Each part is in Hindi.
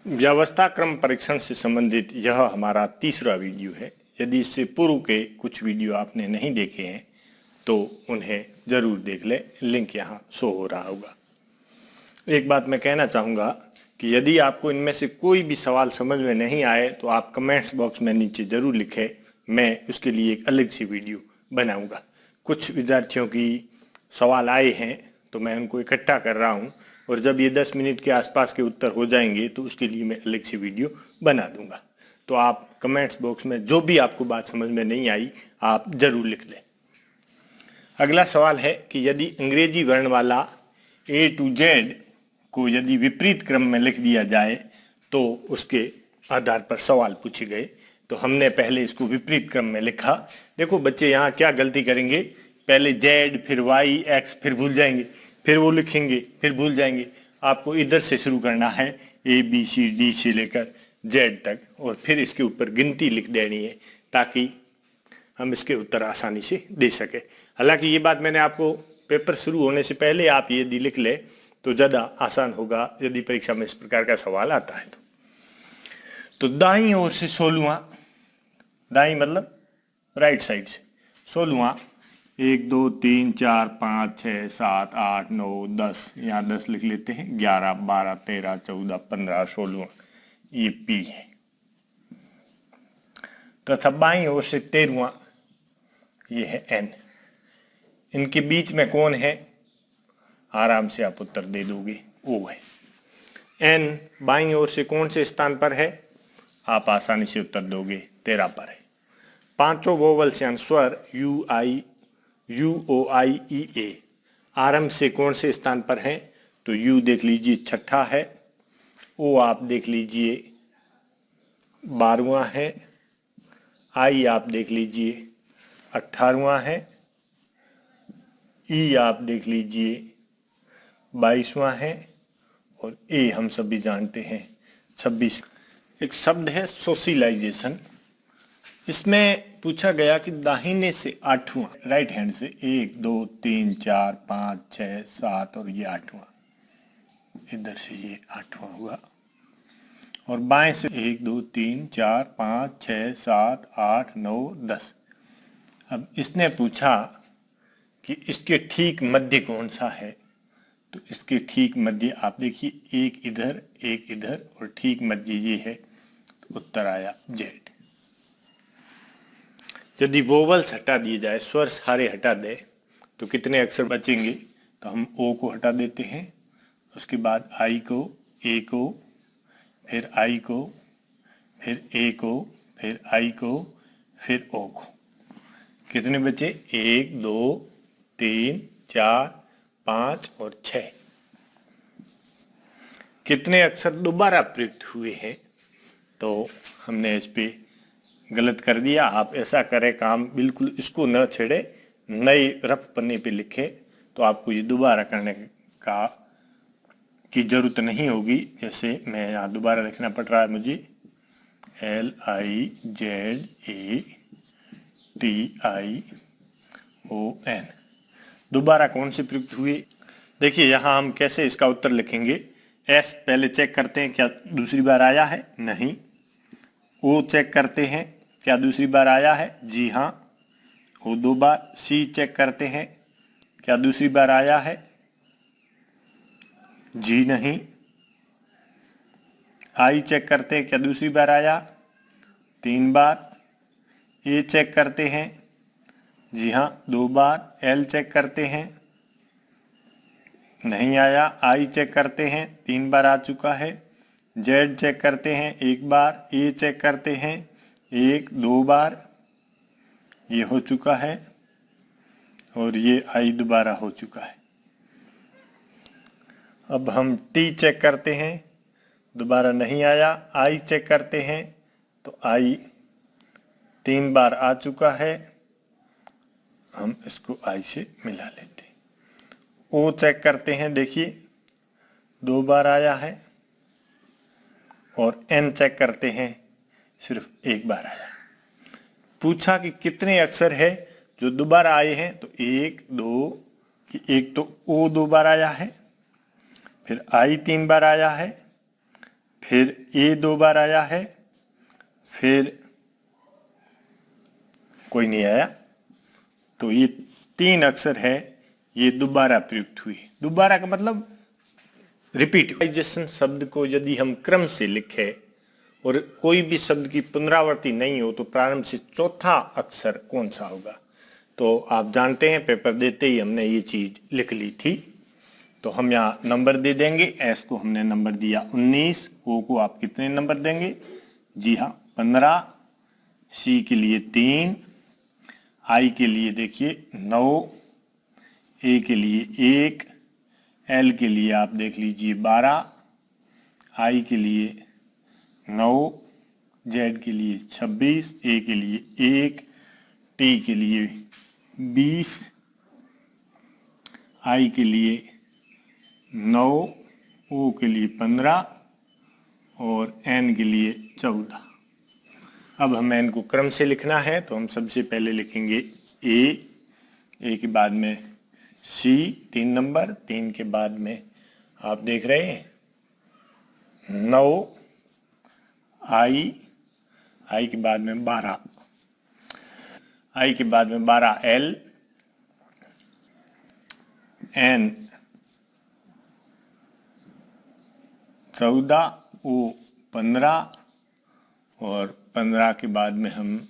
व्यवस्था क्रम परीक्षण से संबंधित यह हमारा तीसरा वीडियो है। यदि इससे पूर्व के कुछ वीडियो आपने नहीं देखे हैं तो उन्हें जरूर देख लें, लिंक यहाँ शो हो रहा होगा। एक बात मैं कहना चाहूँगा कि यदि आपको इनमें से कोई भी सवाल समझ में नहीं आए तो आप कमेंट्स बॉक्स में नीचे ज़रूर लिखें, मैं उसके लिए एक अलग सी वीडियो बनाऊँगा। कुछ विद्यार्थियों की सवाल आए हैं तो मैं उनको इकट्ठा कर रहा हूँ और जब ये 10 मिनट के आसपास के उत्तर हो जाएंगे तो उसके लिए मैं अलग से वीडियो बना दूंगा। तो आप कमेंट्स बॉक्स में जो भी आपको बात समझ में नहीं आई आप ज़रूर लिख लें। अगला सवाल है कि यदि अंग्रेजी वर्ण वाला A to Z को यदि विपरीत क्रम में लिख दिया जाए तो उसके आधार पर सवाल पूछे गए। तो हमने पहले इसको विपरीत क्रम में लिखा। देखो बच्चे यहाँ क्या गलती करेंगे, पहले Z फिर Y X फिर भूल जाएंगे, फिर वो लिखेंगे, फिर भूल जाएंगे। आपको इधर से शुरू करना है, ABCD से लेकर Z तक, और फिर इसके ऊपर गिनती लिख देनी है ताकि हम इसके उत्तर आसानी से दे सके। हालांकि ये बात मैंने आपको पेपर शुरू होने से पहले आप यदि लिख ले तो ज़्यादा आसान होगा यदि परीक्षा में इस प्रकार का सवाल आता है तो दाईं ओर से 16वां, दाईं मतलब राइट साइड से 16वां, 1 2 3 4 5 6 7 8 9 10, यहाँ 10 लिख लेते हैं, 11 12 13 14 15 16वां, ये P है। तथा बाईं ओर से 13वां, ये है N। इनके बीच में कौन है, आराम से आप उत्तर दे दोगे, O है। N बाईं ओर से कौन से स्थान पर है, आप आसानी से उत्तर दोगे, 13 पर है। पांचों वोवल्स यानी स्वर UOIEA आरंभ से कौन से स्थान पर है, तो U देख लीजिए छठा है, O आप देख लीजिए 12वां है, I आप देख लीजिए 18वां है, E आप देख लीजिए 22वां है, और A हम सभी जानते हैं 26। एक शब्द है सोशलाइजेशन। इसमें पूछा गया कि दाहिने से 8वां, राइट हैंड से 1 2 3 4 5 6 7 और ये 8वां, इधर से ये 8वां हुआ, और बाएं से 1 2 3 4 5 6 7 8 9 10। अब इसने पूछा कि इसके ठीक मध्य कौन सा है, तो इसके ठीक मध्य आप देखिए, एक इधर और ठीक मध्य ये है, तो उत्तर आया Z। यदि वोवल्स हटा दिए जाए, स्वर सारे हटा दे तो कितने अक्षर बचेंगे, तो हम O को हटा देते हैं, उसके बाद I को, A को, फिर I को, फिर A को, फिर I को, फिर O को। कितने बचे, 1 2 3 4 5 और 6। कितने अक्षर दोबारा प्रयुक्त हुए हैं, तो हमने इस पे गलत कर दिया। आप ऐसा करें काम, बिल्कुल इसको न छेड़े, नए रफ पन्ने पे लिखें, तो आपको ये दोबारा करने की जरूरत नहीं होगी। जैसे मैं यहाँ दोबारा लिखना पड़ रहा है मुझे, LIZATION। दोबारा कौन से प्रयुक्त हुए, देखिए यहाँ हम कैसे इसका उत्तर लिखेंगे। S पहले चेक करते हैं क्या दूसरी बार आया है, नहीं। O चेक करते हैं क्या दूसरी बार आया है, जी हाँ, O 2 बार। C चेक करते हैं क्या दूसरी बार आया है, जी नहीं। I चेक करते हैं क्या दूसरी बार आया, 3 बार। A चेक करते हैं, जी हाँ 2 बार। L चेक करते हैं, नहीं आया। I चेक करते हैं, 3 बार आ चुका है। Z चेक करते हैं 1 बार। A चेक करते हैं 1 2 बार, ये हो चुका है, और ये I दोबारा हो चुका है। अब हम T चेक करते हैं, दोबारा नहीं आया। I चेक करते हैं तो I 3 बार आ चुका है, हम इसको I से मिला लेते हैं। O चेक करते हैं, देखिए 2 बार आया है, और N चेक करते हैं, सिर्फ 1 बार आया। पूछा कि कितने अक्षर है जो दोबारा आए हैं, तो 1 2 कि एक तो O 2 बार आया है, फिर I 3 बार आया है, फिर ए 2 बार आया है, फिर कोई नहीं आया, तो ये 3 अक्षर है, ये दोबारा प्रयुक्त हुई। दोबारा का मतलब रिपीट। शब्द को यदि हम क्रम से लिखें और कोई भी शब्द की पुनरावृत्ति नहीं हो तो प्रारंभ से चौथा अक्षर कौन सा होगा। तो आप जानते हैं पेपर देते ही हमने ये चीज लिख ली थी। तो हम यहाँ नंबर दे देंगे। एस को हमने नंबर दिया 19, ओ को आप कितने नंबर देंगे? जी हाँ 15, सी के लिए 3, आई के लिए देखिए 9, ए के लिए 1, एल के लिए आप देख लीजिए 12, आई के लिए 9, जेड के लिए 26, ए के लिए 1, टी के लिए 20, आई के लिए 9, ओ के लिए 15 और एन के लिए 14। अब हमें एन को क्रम से लिखना है तो हम सबसे पहले लिखेंगे ए के बाद में सी 3 नंबर, 3 के बाद में आप देख रहे हैं 9, आई के बाद में 12, आई के बाद में 12 एल, एन 14, ओ 15 और 15 के बाद में हम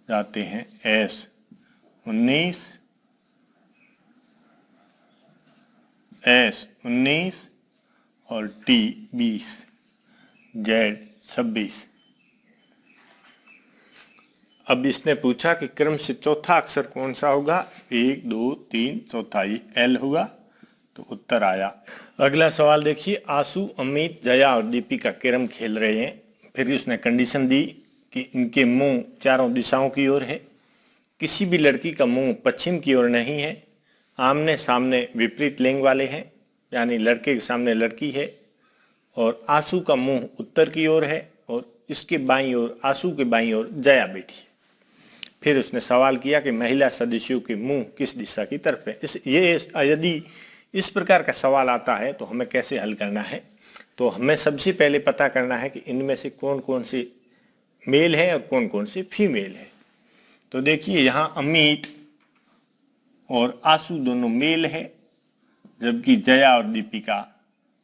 जाते हैं एस 19, और टी 20, जेड 26। अब इसने पूछा कि क्रम से चौथा अक्षर कौन सा होगा। 1 2 3 चौथा ये एल होगा, तो उत्तर आया। अगला सवाल देखिए, आशु, अमित, जया और दीपिका कैरम खेल रहे हैं। फिर उसने कंडीशन दी कि इनके मुंह चारों दिशाओं की ओर है, किसी भी लड़की का मुंह पश्चिम की ओर नहीं है, आमने सामने विपरीत लिंग वाले हैं, यानी लड़के के सामने लड़की है, और आशु का मुंह उत्तर की ओर है और इसके बाईं ओर, आशु के बाईं ओर जया बैठी है। फिर उसने सवाल किया कि महिला सदस्यों के मुंह किस दिशा की तरफ है। यदि इस प्रकार का सवाल आता है तो हमें कैसे हल करना है। तो हमें सबसे पहले पता करना है कि इनमें से कौन कौन से मेल है और कौन कौन से फीमेल है। तो देखिए यहाँ अमित और आशु दोनों मेल है, जबकि जया और दीपिका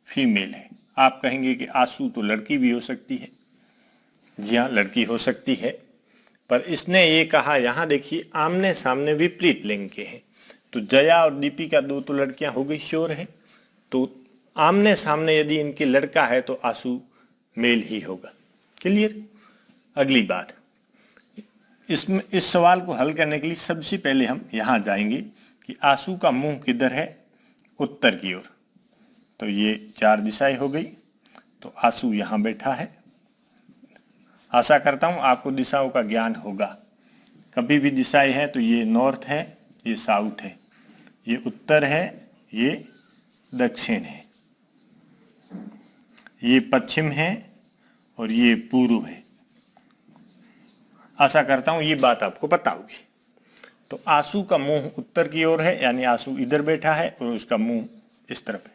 फीमेल है। आप कहेंगे कि आशु तो लड़की भी हो सकती है। जी हाँ, लड़की हो सकती है, पर इसने ये कहा, यहाँ देखिए आमने सामने विपरीत लिंग के हैं, तो जया और दीपिका दो तो लड़कियां हो गई, श्योर है। तो आमने सामने यदि इनके लड़का है तो आशु मेल ही होगा। क्लियर। अगली बात, इसमें इस सवाल को हल करने के लिए सबसे पहले हम यहाँ जाएंगे कि आशु का मुंह किधर है, उत्तर की ओर। तो ये 4 दिशाएं हो गई, तो आशु यहाँ बैठा है। आशा करता हूँ आपको दिशाओं का ज्ञान होगा। कभी भी दिशाएं हैं तो ये नॉर्थ है, ये साउथ है, ये उत्तर है, ये दक्षिण है, ये पश्चिम है और ये पूर्व है। आशा करता हूं ये बात आपको पता होगी। तो आशु का मुंह उत्तर की ओर है, यानी आशु इधर बैठा है और उसका मुंह इस तरफ है।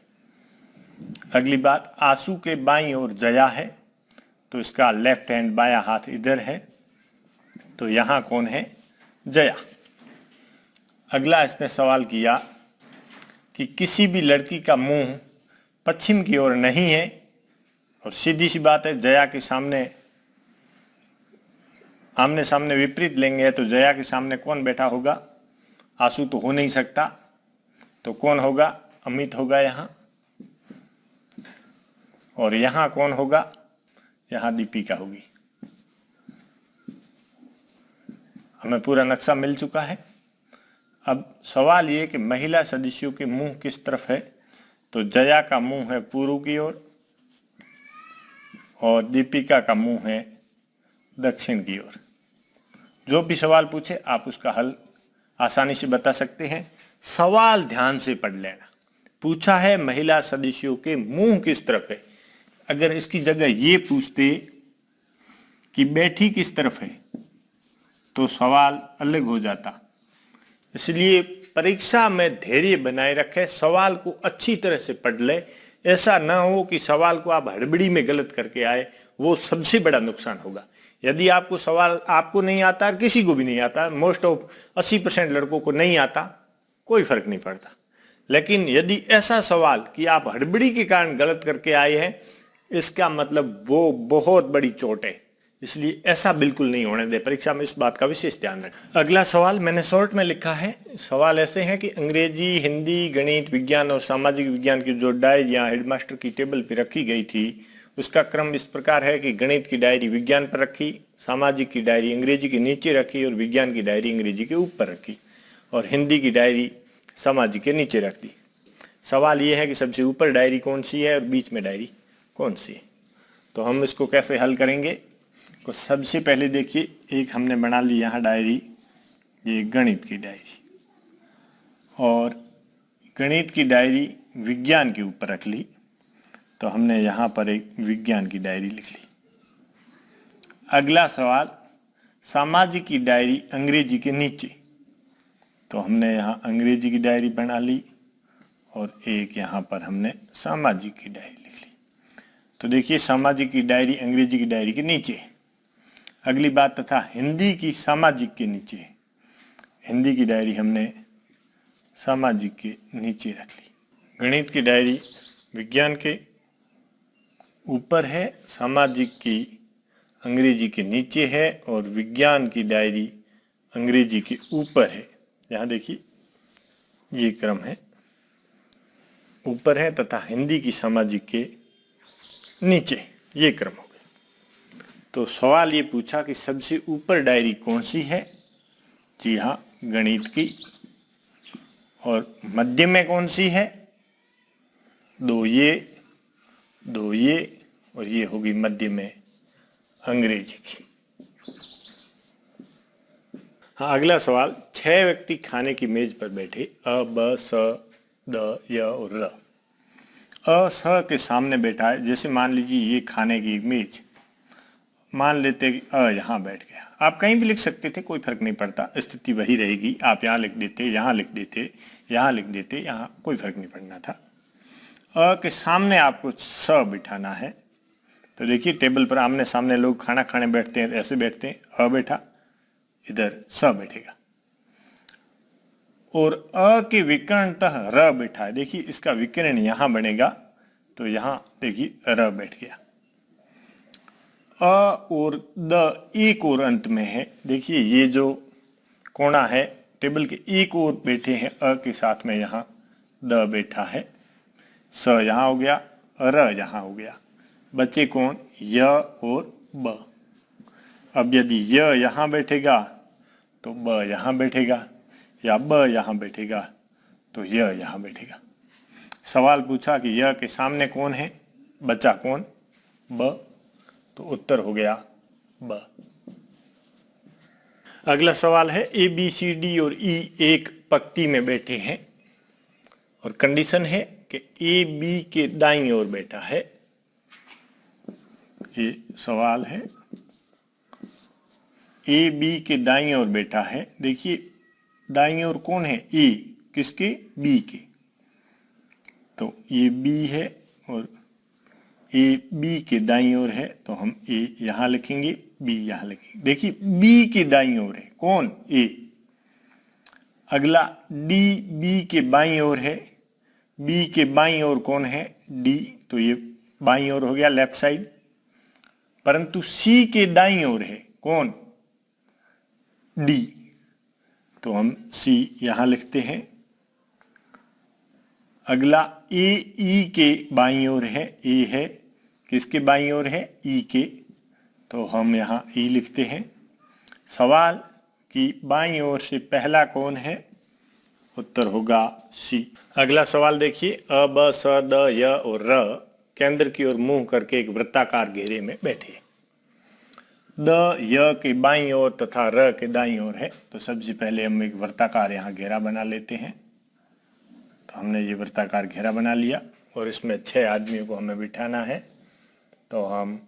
अगली बात, आशु के बाईं ओर जया है, तो इसका लेफ्ट हैंड बायां हाथ इधर है, तो यहां कौन है, जया। अगला इसने सवाल किया कि किसी भी लड़की का मुंह पश्चिम की ओर नहीं है, और सीधी सी बात है, जया के सामने आमने सामने विपरीत लेंगे तो जया के सामने कौन बैठा होगा, आशु तो हो नहीं सकता, तो कौन होगा, अमित होगा यहाँ, और यहाँ कौन होगा, यहाँ दीपिका होगी। हमें पूरा नक्शा मिल चुका है। अब सवाल ये कि महिला सदस्यों के मुंह किस तरफ है, तो जया का मुंह है पूर्व की ओर और दीपिका का मुंह है दक्षिण की ओर। जो भी सवाल पूछे आप उसका हल आसानी से बता सकते हैं। सवाल ध्यान से पढ़ लेना। पूछा है महिला सदस्यों के मुंह किस तरफ है, अगर इसकी जगह ये पूछते कि बैठी किस तरफ है तो सवाल अलग हो जाता। इसलिए परीक्षा में धैर्य बनाए रखे, सवाल को अच्छी तरह से पढ़ ले। ऐसा ना हो कि सवाल को आप हड़बड़ी में गलत करके आए, वो सबसे बड़ा नुकसान होगा। यदि आपको सवाल आपको नहीं आता, किसी को भी नहीं आता, मोस्ट ऑफ 80% लड़कों को नहीं आता, कोई फर्क नहीं पड़ता। लेकिन यदि ऐसा सवाल कि आप हड़बड़ी के कारण गलत करके आए हैं, इसका मतलब वो बहुत बड़ी चोट है। इसलिए ऐसा बिल्कुल नहीं होने दे, परीक्षा में इस बात का विशेष ध्यान रखें। अगला सवाल मैंने शॉर्ट में लिखा है। सवाल ऐसे हैं कि अंग्रेजी, हिंदी, गणित, विज्ञान और सामाजिक विज्ञान की जो डायरियां हेडमास्टर की टेबल पर रखी गई थी, उसका क्रम इस प्रकार है कि गणित की डायरी विज्ञान पर रखी, सामाजिक की डायरी अंग्रेजी के नीचे रखी और विज्ञान की डायरी अंग्रेजी के ऊपर रखी, और हिंदी की डायरी सामाजिक के नीचे रख दी। सवाल ये है कि सबसे ऊपर डायरी कौन सी है और बीच में डायरी कौन सी है। तो हम इसको कैसे हल करेंगे? तो सबसे पहले देखिए, एक हमने बना ली यहाँ डायरी, ये गणित की डायरी, और गणित की डायरी विज्ञान के ऊपर रख ली, तो हमने यहाँ पर एक विज्ञान की डायरी लिख ली। अगला सवाल, सामाजिक की डायरी अंग्रेजी के नीचे, तो हमने यहाँ अंग्रेजी की डायरी बना ली और एक यहाँ पर हमने सामाजिक की डायरी लिख ली। तो देखिए, सामाजिक की डायरी अंग्रेजी की डायरी के नीचे। अगली बात, तथा हिंदी की सामाजिक के नीचे, हिंदी की डायरी हमने सामाजिक के नीचे रख ली। गणित की डायरी विज्ञान के ऊपर है, सामाजिक की अंग्रेजी के नीचे है, और विज्ञान की डायरी अंग्रेजी के ऊपर है। यहाँ देखिए, ये क्रम है, ऊपर है तथा हिंदी की सामाजिक के नीचे, ये क्रम हो गया। तो सवाल ये पूछा कि सबसे ऊपर डायरी कौन सी है? जी हाँ, गणित की। और मध्य में कौन सी है? दो ये और ये होगी मध्य में अंग्रेजी की। हाँ, अगला सवाल, 6 व्यक्ति खाने की मेज पर बैठे, अ, ब, स, द, य और र। अ, स के सामने बैठा है। जैसे मान लीजिए ये खाने की एक मेज, मान लेते कि अ यहाँ बैठ गया। आप कहीं भी लिख सकते थे, कोई फर्क नहीं पड़ता, स्थिति वही रहेगी। आप यहाँ लिख देते, यहाँ लिख देते, यहाँ लिख देते, यहाँ कोई फर्क नहीं पड़ना था। अ के सामने आपको स बिठाना है। तो देखिए, टेबल पर आमने सामने लोग खाना खाने बैठते हैं, ऐसे बैठते हैं। अ बैठा, इधर स बैठेगा, और अ के विकर्णतः र बैठा है। देखिए, इसका विकर्ण यहाँ बनेगा, तो यहाँ देखिए र बैठ गया। अ और द एक और अंत में है। देखिए, ये जो कोना है, टेबल के एक और बैठे हैं, अ के साथ में यहाँ द बैठा है। स यहाँ हो गया, र यहाँ हो गया। बचे कौन? य और ब। अब यदि य यहाँ बैठेगा तो ब यहाँ बैठेगा, या ब यहाँ बैठेगा तो य यहाँ बैठेगा। सवाल पूछा कि य के सामने कौन है, बचा कौन? ब, तो उत्तर हो गया ब। अगला सवाल है, ए बी सी डी और ई एक पंक्ति में बैठे हैं, और कंडीशन है कि ए बी के दाईं ओर बैठा है। ये सवाल है, ए बी के दाईं ओर बैठा है। देखिए, दाईं ओर कौन है? ए, किसके? बी के। तो ये बी है और ए बी के दाईं ओर है, तो हम ए यहाँ लिखेंगे, बी यहाँ लिखेंगे। देखिए, बी के दाईं ओर है कौन? ए। अगला, डी बी के बाईं ओर है, बी के बाईं ओर कौन है? डी, तो ये बाईं ओर हो गया, लेफ्ट साइड। परंतु सी के दाईं ओर है कौन? डी, तो हम सी यहां लिखते हैं। अगला, ए ई के बाईं ओर है, ए है किसके बाईं ओर है? ई के, तो हम यहां ई लिखते हैं। सवाल की बाईं ओर से पहला कौन है? उत्तर होगा सी। अगला सवाल देखिए, अ ब स द य और र केंद्र की ओर मुंह करके एक वृत्ताकार घेरे में बैठे। द य के बाईं ओर तथा र के दाईं ओर है। तो सबसे पहले हम एक वृत्ताकार यहाँ घेरा बना लेते हैं। तो हमने ये वृत्ताकार घेरा बना लिया, और इसमें 6 आदमियों को हमें बिठाना है। तो हम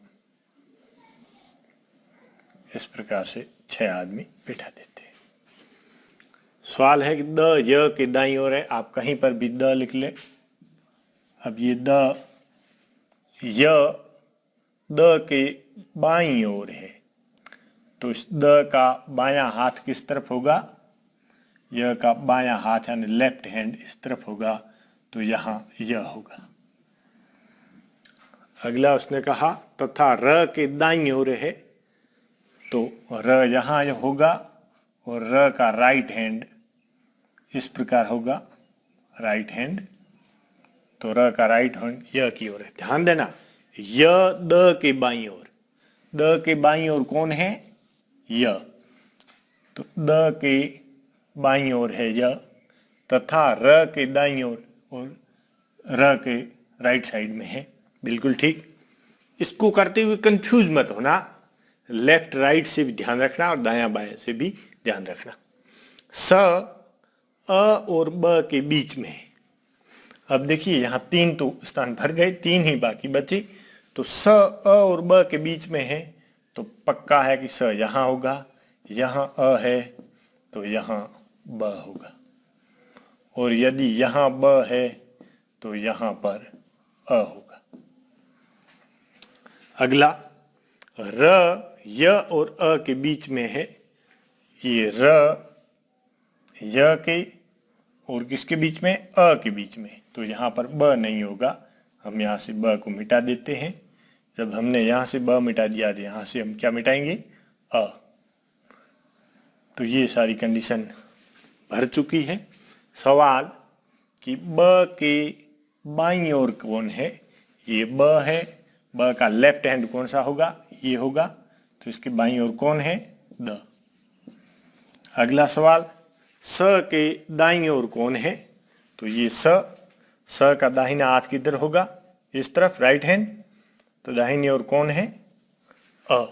इस प्रकार से 6 आदमी बिठा देते हैं। सवाल है कि द य के दाईं ओर है, आप कहीं पर भी द लिख ले। अब ये द, य द के बाईं ओर है, तो इस द का बायां हाथ किस तरफ होगा? य का बायां हाथ यानी लेफ्ट हैंड इस तरफ होगा, तो यहां यह होगा। अगला उसने कहा तथा र के दाईं ओर है, तो र यहां होगा और र का राइट हैंड इस प्रकार होगा, राइट हैंड। तो र का राइट हैंड य की ओर है। ध्यान देना, य द के बाईं ओर, द के बाईं ओर कौन है? य। तो द के बाईं ओर है य, तथा र के दाईं ओर और र के राइट साइड में है। बिल्कुल ठीक। इसको करते हुए कंफ्यूज मत होना, लेफ्ट राइट से भी ध्यान रखना और दायां बायां से भी ध्यान रखना। स अ और ब के बीच में। अब देखिए यहां 3 तो स्थान भर गए, 3 ही बाकी बचे। तो स अ और ब के बीच में है, तो पक्का है कि स यहां होगा, यहां अ है तो यहां ब होगा, और यदि यहां ब है तो यहां पर अ होगा। अगला र य और अ के बीच में है, ये र य के और किसके बीच में? अ के बीच में, तो यहां पर ब नहीं होगा। हम यहां से ब को मिटा देते हैं। जब हमने यहां से ब मिटा दिया तो यहां से हम क्या मिटाएंगे? अ। तो ये सारी कंडीशन भर चुकी है। सवाल कि ब के बाईं ओर कौन है? ये ब है, ब का लेफ्ट हैंड कौन सा होगा? ये होगा, तो इसके बाईं ओर कौन है? द। अगला सवाल, स के दाईं ओर कौन है? तो ये स का दाहिना हाथ किधर होगा? इस तरफ, राइट हैंड। तो दाहिनी ओर कौन है? अ।